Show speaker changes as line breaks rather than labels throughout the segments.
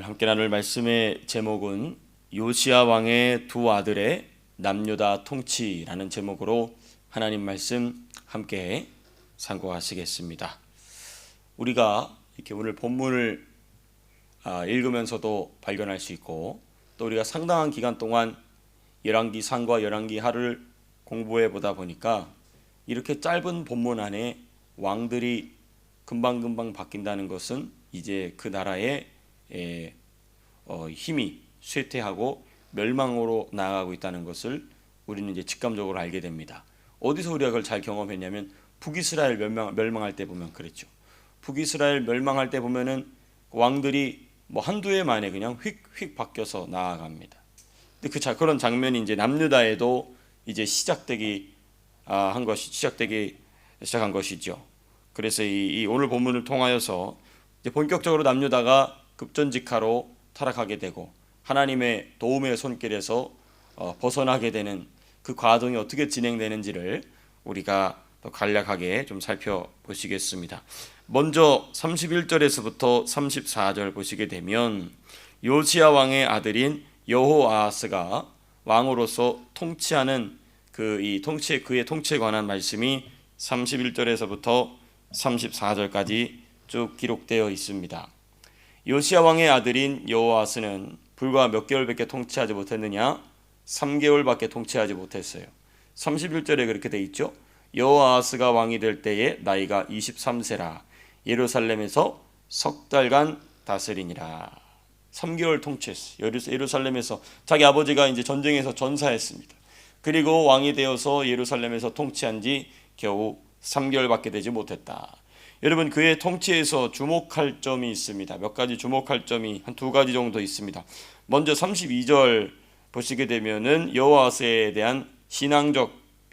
오늘 함께 나눌 말씀의 제목은 요시야 왕의 두 아들의 남유다 통치라는 제목으로 하나님 말씀 함께 상고하시겠습니다. 우리가 이렇게 오늘 본문을 읽으면서도 발견할 수 있고, 또 우리가 상당한 기간 동안 열왕기 상과 열왕기 하를 공부해 보다 보니까 이렇게 짧은 본문 안에 왕들이 금방금방 바뀐다는 것은 이제 그 나라의 힘이 쇠퇴하고 멸망으로 나아가고 있다는 것을 우리는 이제 직감적으로 알게 됩니다. 어디서 우리가 그걸 잘 경험했냐면 북이스라엘 멸망할 때 보면 그랬죠. 북이스라엘 멸망할 때 보면은 왕들이 뭐 한두 해 만에 그냥 휙휙 바뀌어서 나아갑니다. 근데 그런 장면이 이제 남유다에도 이제 시작되기 시작한 것이죠. 그래서 이 오늘 본문을 통하여서 이제 본격적으로 남유다가 급전직하로 타락하게 되고 하나님의 도움의 손길에서 벗어나게 되는 그 과정이 어떻게 진행되는지를 우리가 더 간략하게 좀 살펴보시겠습니다. 먼저 31절에서부터 34절 보시게 되면 요시야 왕의 아들인 여호아하스가 왕으로서 통치하는 그의 통치에 관한 말씀이 31절에서부터 34절까지 쭉 기록되어 있습니다. 요시야 왕의 아들인 여호아하스는 불과 몇 개월밖에 통치하지 못했느냐? 3개월밖에 통치하지 못했어요. 31절에 그렇게 돼 있죠. 여호아하스가 왕이 될 때에 나이가 23세라 예루살렘에서 석 달간 다스리니라. 3개월 통치했어요. 예루살렘에서 자기 아버지가 이제 전쟁에서 전사했습니다. 그리고 왕이 되어서 예루살렘에서 통치한 지 겨우 3개월밖에 되지 못했다. 여러분, 그의 통치에서 주목할 점이 있습니다. 몇 가지 주목할 점이 한 두 가지 정도 있습니다. 먼저 32절 보시게 되면은 여호아스에 대한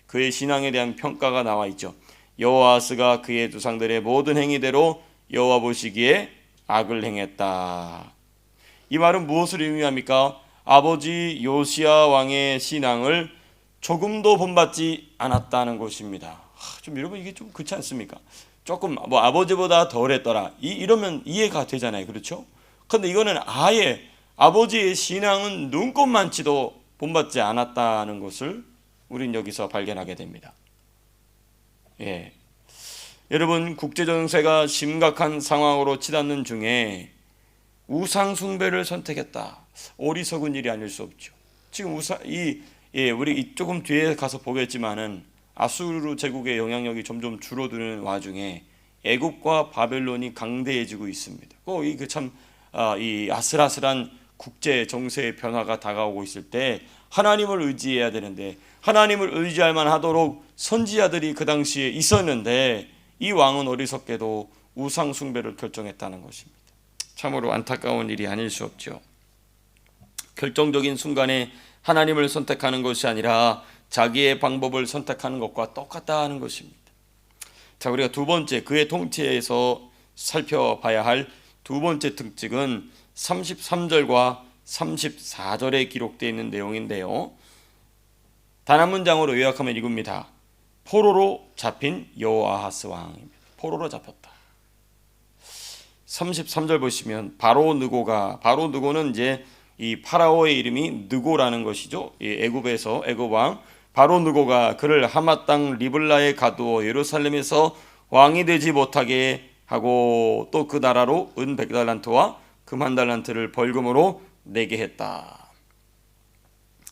그의 신앙에 대한 평가가 나와 있죠. 여호아스가 그의 조상들의 모든 행위대로 여호와 보시기에 악을 행했다. 이 말은 무엇을 의미합니까? 아버지 요시야 왕의 신앙을 조금도 본받지 않았다는 것입니다. 좀 여러분, 이게 좀 그렇지 않습니까? 조금 뭐 아버지보다 덜했더라 이러면 이해가 되잖아요, 그렇죠? 그런데 이거는 아예 아버지의 신앙은 눈꼽만치도 본받지 않았다는 것을 우린 여기서 발견하게 됩니다. 여러분, 국제 정세가 심각한 상황으로 치닫는 중에 우상 숭배를 선택했다. 어리석은 일이 아닐 수 없죠. 지금 우리 조금 뒤에 가서 보겠지만은 아수르 제국의 영향력이 점점 줄어드는 와중에 애굽과 바벨론이 강대해지고 있습니다. 이 아슬아슬한 국제 정세의 변화가 다가오고 있을 때 하나님을 의지해야 되는데, 하나님을 의지할 만하도록 선지자들이 그 당시에 있었는데 이 왕은 어리석게도 우상 숭배를 결정했다는 것입니다. 참으로 안타까운 일이 아닐 수 없죠. 결정적인 순간에 하나님을 선택하는 것이 아니라 자기의 방법을 선택하는 것과 똑같다는 것입니다. 자, 우리가 두 번째, 그의 통치에서 살펴봐야 할 두 번째 특징은 33절과 34절에 기록되어 있는 내용인데요. 단 한 문장으로 요약하면 이겁니다. 포로로 잡힌 여호아하스 왕입니다. 포로로 잡혔다. 33절 보시면 바로 느고는 이제 이 파라오의 이름이 느고라는 것이죠. 애굽 왕 바로 느고가 그를 하맛 땅 리블라에 가두어 예루살렘에서 왕이 되지 못하게 하고 또 그 나라로 은 100달란트와 금 1달란트를 벌금으로 내게 했다.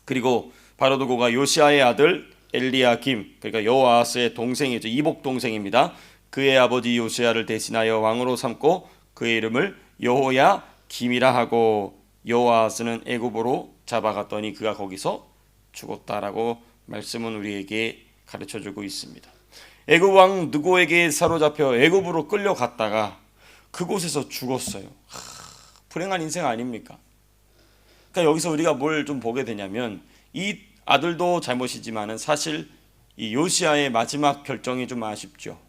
그리고 바로 느고가 요시야의 아들 엘리야김, 그러니까 여호아하스의 동생이죠. 이복 동생입니다. 그의 아버지 요시야를 대신하여 왕으로 삼고 그의 이름을 여호야김이라 하고 여호아하스는 애굽으로 잡아갔더니 그가 거기서 죽었다라고 말씀은 우리에게 가르쳐주고 있습니다. 애굽 왕 느고에게 사로잡혀 애굽으로 끌려갔다가 그곳에서 죽었어요. 불행한 인생 아닙니까? 그러니까 여기서 우리가 뭘 좀 보게 되냐면 이 아들도 잘못이지만은 사실 이 요시야의 마지막 결정이 좀 아쉽죠.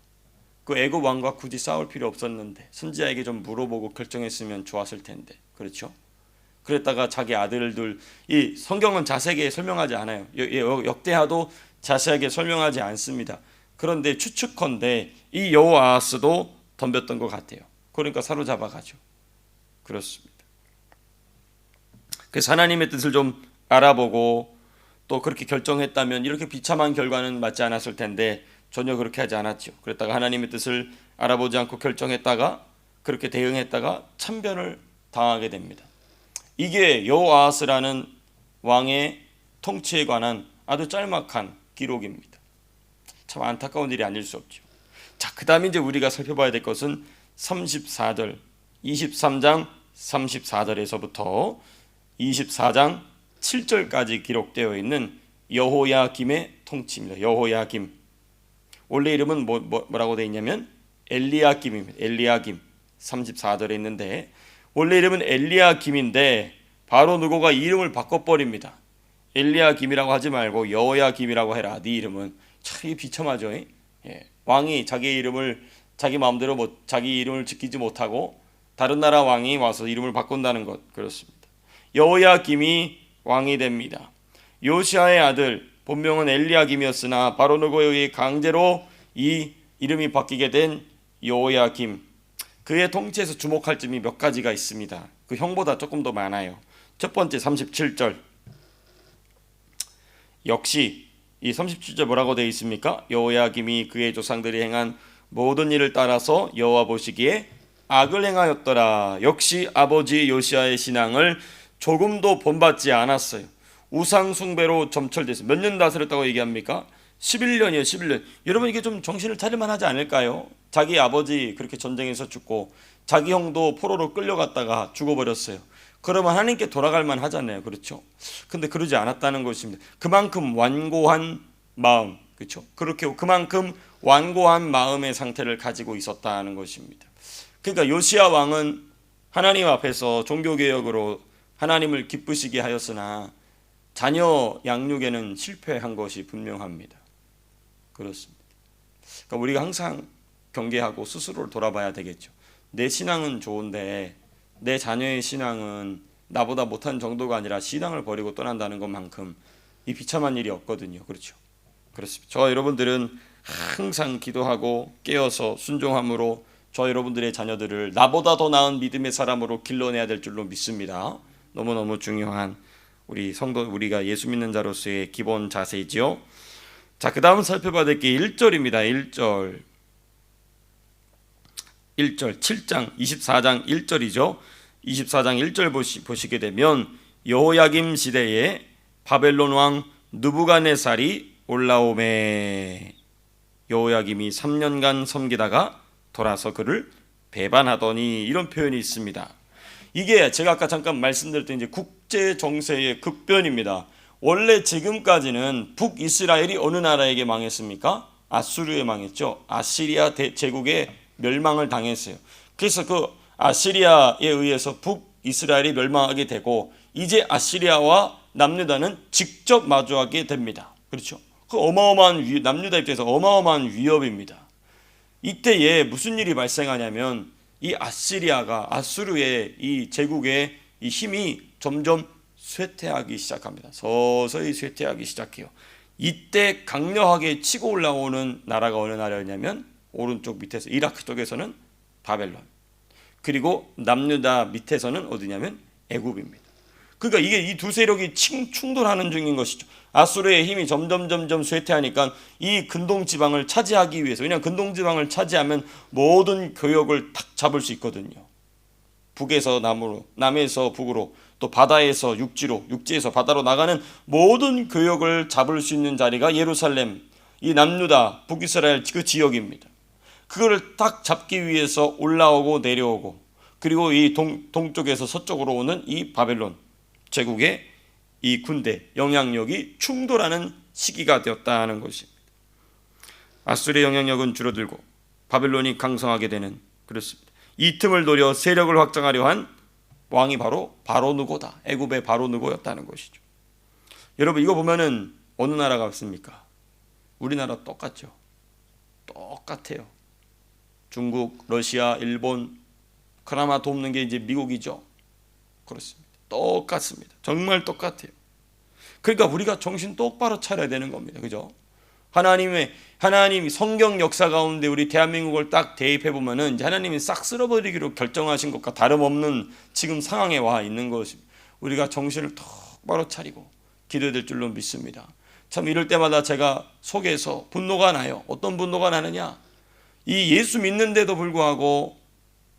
그 애굽 왕과 굳이 싸울 필요 없었는데 선지자에게 좀 물어보고 결정했으면 좋았을 텐데, 그렇죠? 그랬다가 자기 아들들, 이 성경은 자세하게 설명하지 않아요. 역대하도 자세하게 설명하지 않습니다. 그런데 추측컨대 이 여호아하스도 덤볐던 것 같아요. 그러니까 사로잡아가죠. 그렇습니다. 그래서 하나님의 뜻을 좀 알아보고 또 그렇게 결정했다면 이렇게 비참한 결과는 맞지 않았을 텐데 전혀 그렇게 하지 않았죠. 그랬다가 하나님의 뜻을 알아보지 않고 결정했다가 그렇게 대응했다가 참변을 당하게 됩니다. 이게 여호아하스라는 왕의 통치에 관한 아주 짤막한 기록입니다. 참 안타까운 일이 아닐 수 없죠. 자, 그 다음에 이제 우리가 살펴봐야 될 것은 34절, 23장 34절에서부터 24장 7절까지 기록되어 있는 여호야김의 통치입니다. 여호야김. 원래 이름은 뭐라고 되어 있냐면 엘리야김입니다. 엘리야김. 34절에 있는데 원래 이름은 엘리야김인데 바로 누고가 이름을 바꿔버립니다. 엘리야김이라고 하지 말고 여호야김이라고 해라. 네 이름은 참 비참하죠. 예. 왕이 자기 이름을 자기 마음대로 자기 이름을 지키지 못하고 다른 나라 왕이 와서 이름을 바꾼다는 것, 그렇습니다. 여호야김이 왕이 됩니다. 요시아의 아들, 본명은 엘리야김이었으나 바로 누고에 의해 강제로 이 이름이 바뀌게 된 여호야김. 그의 통치에서 주목할 점이 몇 가지가 있습니다. 그 형보다 조금 더 많아요. 첫 번째 37절. 역시 이 37절 뭐라고 되어 있습니까? 여호야김이 그의 조상들이 행한 모든 일을 따라서 여호와 보시기에 악을 행하였더라. 역시 아버지 요시아의 신앙을 조금도 본받지 않았어요. 우상 숭배로 점철됐어요. 몇 년 다스렸다고 얘기합니까? 11년이에요. 11년. 여러분 이게 좀 정신을 차릴만 하지 않을까요? 자기 아버지 그렇게 전쟁에서 죽고 자기 형도 포로로 끌려갔다가 죽어버렸어요. 그러면 하나님께 돌아갈만 하잖아요. 그렇죠? 근데 그러지 않았다는 것입니다. 그만큼 완고한 마음, 그렇죠? 그렇게 그만큼 완고한 마음의 상태를 가지고 있었다는 것입니다. 그러니까 요시야 왕은 하나님 앞에서 종교개혁으로 하나님을 기쁘시게 하였으나 자녀 양육에는 실패한 것이 분명합니다. 그렇습니다. 그러니까 우리가 항상 경계하고 스스로를 돌아봐야 되겠죠. 내 신앙은 좋은데 내 자녀의 신앙은 나보다 못한 정도가 아니라 신앙을 버리고 떠난다는 것만큼 이 비참한 일이 없거든요. 그렇죠? 그렇습니다. 저와 여러분들은 항상 기도하고 깨어서 순종함으로 저와 여러분들의 자녀들을 나보다 더 나은 믿음의 사람으로 길러내야 될 줄로 믿습니다. 너무너무 중요한 우리 성도, 우리가 예수 믿는 자로서의 기본 자세이지요. 자, 그 다음 살펴봐야 될 게 1절입니다. 1절 7장 24장 1절이죠. 24장 1절 보시게 되면 여호야김 시대에 바벨론 왕 느부갓네살이 올라오매 여호야김이 3년간 섬기다가 돌아서 그를 배반하더니, 이런 표현이 있습니다. 이게 제가 아까 잠깐 말씀드렸던 이제 국제 정세의 급변입니다. 원래 지금까지는 북이스라엘이 어느 나라에게 망했습니까? 아수르에 망했죠. 아시리아 제국에 멸망을 당했어요. 그래서 그 아시리아에 의해서 북이스라엘이 멸망하게 되고 이제 아시리아와 남유다는 직접 마주하게 됩니다. 그렇죠? 그 어마어마한 남유다 입장에서 어마어마한 위협입니다. 이때에 무슨 일이 발생하냐면 이 아시리아가 아수르의 이 제국의 이 힘이 점점 쇠퇴하기 시작합니다. 서서히 쇠퇴하기 시작해요. 이때 강력하게 치고 올라오는 나라가 어느 나라였냐면 오른쪽 밑에서 이라크 쪽에서는 바벨론, 그리고 남유다 밑에서는 어디냐면 애굽입니다. 그러니까 이게 이 두 세력이 충돌하는 중인 것이죠. 아수르의 힘이 점점 쇠퇴하니까 이 근동 지방을 차지하기 위해서, 왜냐하면 근동 지방을 차지하면 모든 교역을 탁 잡을 수 있거든요. 북에서 남으로, 남에서 북으로, 또 바다에서 육지로, 육지에서 바다로 나가는 모든 교역을 잡을 수 있는 자리가 예루살렘, 이 남유다, 북이스라엘 그 지역입니다. 그거를 딱 잡기 위해서 올라오고 내려오고, 그리고 이 동쪽에서 서쪽으로 오는 이 바벨론 제국의 이 군대 영향력이 충돌하는 시기가 되었다는 것입니다. 아수르의 영향력은 줄어들고 바벨론이 강성하게 되는, 그렇습니다. 이 틈을 노려 세력을 확장하려 한 왕이 바로 느고다. 애굽의 느고였다는 것이죠. 여러분 이거 보면은 어느 나라 같습니까? 우리나라 똑같죠. 똑같아요. 중국, 러시아, 일본, 그나마 돕는 게 이제 미국이죠. 그렇습니다. 똑같습니다. 정말 똑같아요. 그러니까 우리가 정신 똑바로 차려야 되는 겁니다. 그죠? 하나님이 성경 역사 가운데 우리 대한민국을 딱 대입해 보면은 이제 하나님이 싹 쓸어버리기로 결정하신 것과 다름없는 지금 상황에 와 있는 것입니다. 우리가 정신을 똑바로 차리고 기도해야 될 줄로 믿습니다. 참 이럴 때마다 제가 속에서 분노가 나요. 어떤 분노가 나느냐, 이 예수 믿는데도 불구하고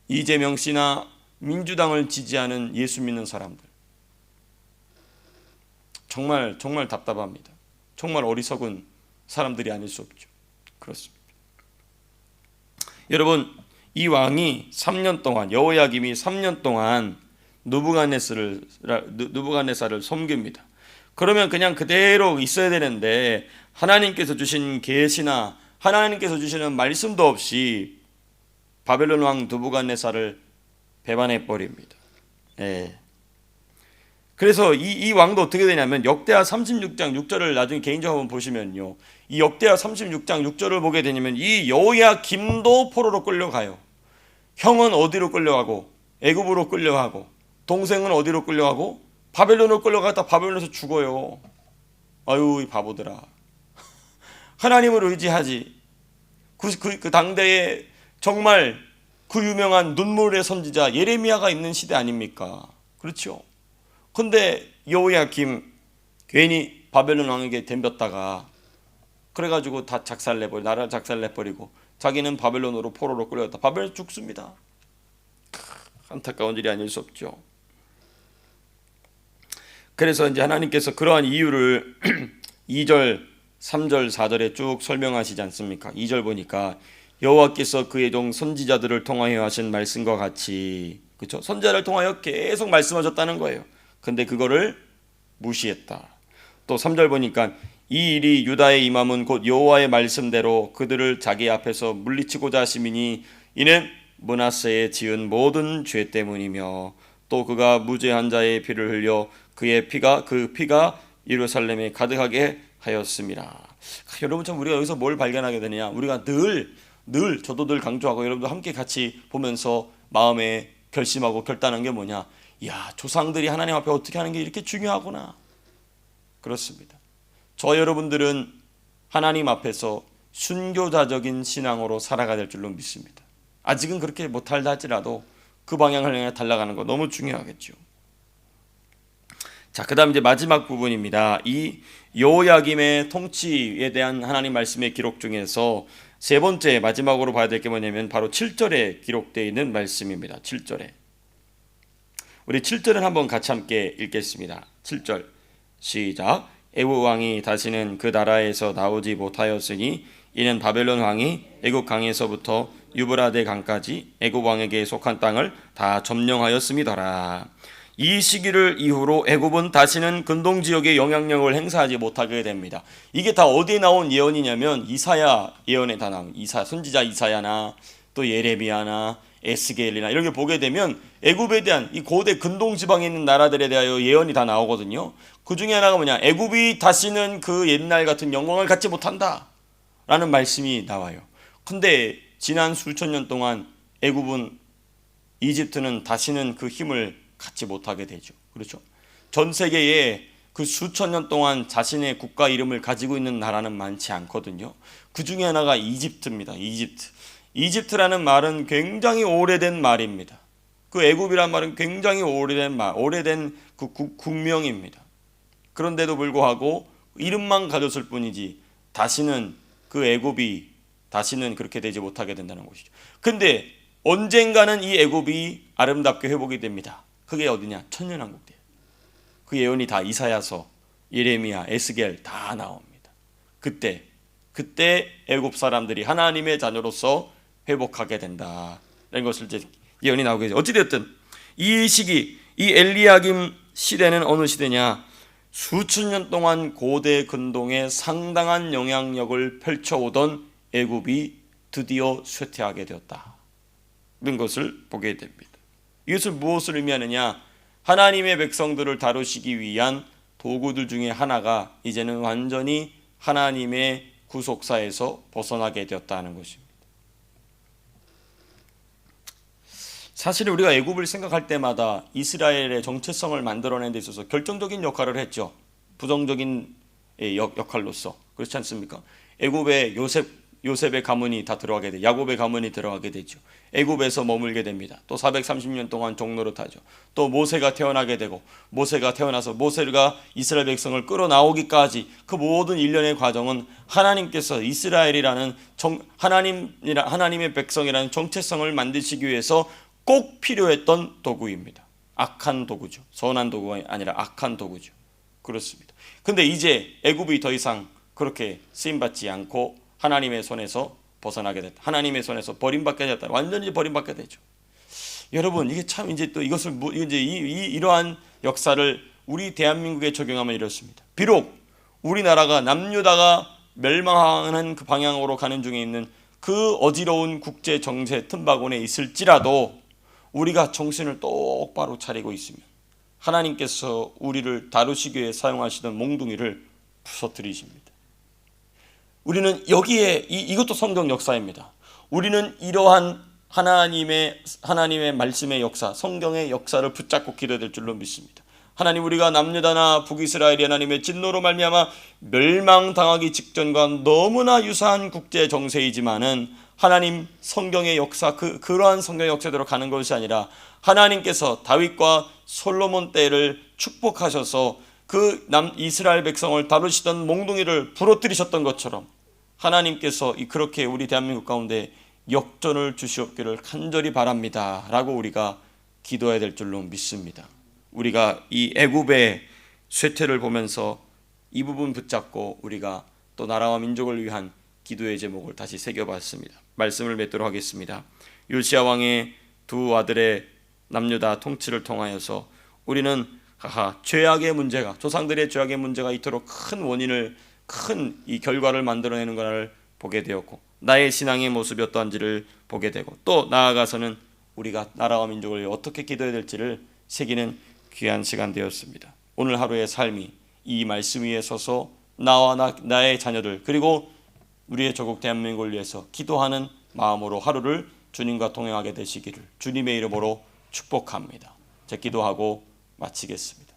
이재명 씨나 민주당을 지지하는 예수 믿는 사람들, 정말 답답합니다. 정말 어리석은 사람들이 아닐 수 없죠. 그렇습니다. 여러분, 이 왕이 3년 동안, 여호야김이 3년 동안 느부갓네살을 섬깁니다. 그러면 그냥 그대로 있어야 되는데 하나님께서 주신 계시나 하나님께서 주시는 말씀도 없이 바벨론 왕 느부갓네살을 배반해 버립니다. 그래서 이 왕도 어떻게 되냐면 역대하 36장 6절을 나중에 개인적으로 한번 보시면요, 이 역대하 36장 6절을 보게 되면 이 여호야김도 포로로 끌려가요. 형은 어디로 끌려가고 애굽으로 끌려가고 동생은 어디로 끌려가고 바벨론으로 끌려가다 바벨론에서 죽어요. 아유, 이 바보들아. 하나님을 의지하지. 그 당대에 정말 그 유명한 눈물의 선지자 예레미야가 있는 시대 아닙니까? 그렇죠. 근데 여호야김 괜히 바벨론 왕에게 덤볐다가 그래가지고 다 작살내버리고, 나라를 작살내버리고 자기는 바벨론으로 포로로 끌려갔다. 바벨론 죽습니다. 안타까운 일이 아닐 수 없죠. 그래서 이제 하나님께서 그러한 이유를 2절, 3절, 4절에 쭉 설명하시지 않습니까? 2절 보니까 여호와께서 그의 종 선지자들을 통하여 하신 말씀과 같이, 그렇죠? 선지자를 통하여 계속 말씀하셨다는 거예요. 근데 그거를 무시했다. 또 3절 보니까 이 일이 유다의 임함은 곧 여호와의 말씀대로 그들을 자기 앞에서 물리치고자 하심이니 이는 므낫세에 지은 모든 죄 때문이며 또 그가 무죄한 자의 피를 흘려 그 피가 예루살렘에 가득하게 하였습니다. 여러분, 참 우리가 여기서 뭘 발견하게 되느냐, 우리가 늘 저도 늘 강조하고 여러분도 함께 같이 보면서 마음에 결심하고 결단한 게 뭐냐, 이야, 조상들이 하나님 앞에 어떻게 하는 게 이렇게 중요하구나. 그렇습니다. 저 여러분들은 하나님 앞에서 순교자적인 신앙으로 살아가야 될 줄로 믿습니다. 아직은 그렇게 못할다 할지라도 그 방향을 향해 달려가는 거 너무 중요하겠죠. 자, 그 다음 이제 마지막 부분입니다. 이 여호야김의 통치에 대한 하나님 말씀의 기록 중에서 세 번째 마지막으로 봐야 될 게 뭐냐면 바로 7절에 기록되어 있는 말씀입니다. 7절에 우리 7절은 한번 같이 함께 읽겠습니다. 7절 시작. 애굽 왕이 다시는 그 나라에서 나오지 못하였으니 이는 바벨론 왕이 애굽 강에서부터 유브라데 강까지 애굽 왕에게 속한 땅을 다 점령하였음이더라. 이 시기를 이후로 애굽은 다시는 근동 지역의 영향력을 행사하지 못하게 됩니다. 이게 다 어디에 나온 예언이냐면 이사야 예언에 다 나온, 선지자 이사야나 또 예레미야나 에스겔이나 이런 게 보게 되면 애굽에 대한 이 고대 근동 지방에 있는 나라들에 대하여 예언이 다 나오거든요. 그 중에 하나가 뭐냐, 애굽이 다시는 그 옛날 같은 영광을 갖지 못한다 라는 말씀이 나와요. 근데 지난 수천 년 동안 애굽은, 이집트는 다시는 그 힘을 갖지 못하게 되죠. 그렇죠? 전 세계에 그 수천 년 동안 자신의 국가 이름을 가지고 있는 나라는 많지 않거든요. 그 중에 하나가 이집트입니다. 이집트라는 말은 굉장히 오래된 말입니다. 그 애굽이란 말은 굉장히 오래된 그 국명입니다. 그런데도 불구하고 이름만 가졌을 뿐이지 다시는 그 애굽이 다시는 그렇게 되지 못하게 된다는 것이죠. 근데 언젠가는 이 애굽이 아름답게 회복이 됩니다. 그게 어디냐? 천년왕국대. 그 예언이 다 이사야서, 예레미야, 에스겔 다 나옵니다. 그때 애굽 사람들이 하나님의 자녀로서 회복하게 된다. 이런 것을 이제 예언이 나오게 되죠. 어찌되었든 이 시기, 이 엘리야김 시대는 어느 시대냐? 수천 년 동안 고대 근동에 상당한 영향력을 펼쳐오던 애굽이 드디어 쇠퇴하게 되었다. 이런 것을 보게 됩니다. 이것을 무엇을 의미하느냐? 하나님의 백성들을 다루시기 위한 도구들 중에 하나가 이제는 완전히 하나님의 구속사에서 벗어나게 되었다는 것입니다. 사실 우리가 애굽을 생각할 때마다 이스라엘의 정체성을 만들어내는 데 있어서 결정적인 역할을 했죠. 부정적인 역할로서. 그렇지 않습니까? 애굽의 요셉의 가문이 다 들어가게 돼, 야곱의 가문이 들어가게 되죠. 애굽에서 머물게 됩니다. 또 430년 동안 종노릇하죠. 또 모세가 태어나게 되고, 모세가 태어나서 모세가 이스라엘 백성을 끌어나오기까지 그 모든 일련의 과정은 하나님께서 이스라엘이라는 하나님의 백성이라는 정체성을 만드시기 위해서 꼭 필요했던 도구입니다. 악한 도구죠. 선한 도구가 아니라 악한 도구죠. 그렇습니다. 근데 이제 애굽이 더 이상 그렇게 쓰임받지 않고 하나님의 손에서 벗어나게 됐다. 하나님의 손에서 버림받게 됐다. 완전히 버림받게 되죠. 여러분, 이게 참 이제 또 이것을 이제 이러한 역사를 우리 대한민국에 적용하면 이렇습니다. 비록 우리나라가 남유다가 멸망하는 그 방향으로 가는 중에 있는 그 어지러운 국제 정세 틈바구니에 있을지라도 우리가 정신을 똑바로 차리고 있으면 하나님께서 우리를 다루시기 위해 사용하시던 몽둥이를 부서뜨리십니다. 우리는 여기에 이것도 성경 역사입니다. 우리는 이러한 하나님의 말씀의 역사, 성경의 역사를 붙잡고 기도해야 될 줄로 믿습니다. 하나님, 우리가 남유다나 북이스라엘이 하나님의 진노로 말미암아 멸망당하기 직전과 너무나 유사한 국제 정세이지만은 하나님 성경의 역사, 그러한 성경의 역사대로 가는 것이 아니라 하나님께서 다윗과 솔로몬 때를 축복하셔서 그 이스라엘 백성을 다루시던 몽둥이를 부러뜨리셨던 것처럼 하나님께서 그렇게 우리 대한민국 가운데 역전을 주시옵기를 간절히 바랍니다 라고 우리가 기도해야 될 줄로 믿습니다. 우리가 이 애굽의 쇠퇴를 보면서 이 부분 붙잡고 우리가 또 나라와 민족을 위한 기도의 제목을 다시 새겨봤습니다. 말씀을 맺도록 하겠습니다. 요시야 왕의 두 아들의 남유다 통치를 통하여서 우리는 죄악의 문제가, 조상들의 죄악의 문제가 이토록 큰 원인을, 큰 이 결과를 만들어내는 것을 보게 되었고, 나의 신앙의 모습이 어떠한지를 보게 되고, 또 나아가서는 우리가 나라와 민족을 위해 어떻게 기도해야 될지를 새기는 귀한 시간 되었습니다. 오늘 하루의 삶이 이 말씀 위에 서서 나와 나의 자녀들, 그리고 우리의 조국 대한민국을 위해서 기도하는 마음으로 하루를 주님과 동행하게 되시기를 주님의 이름으로 축복합니다. 제 기도하고 마치겠습니다.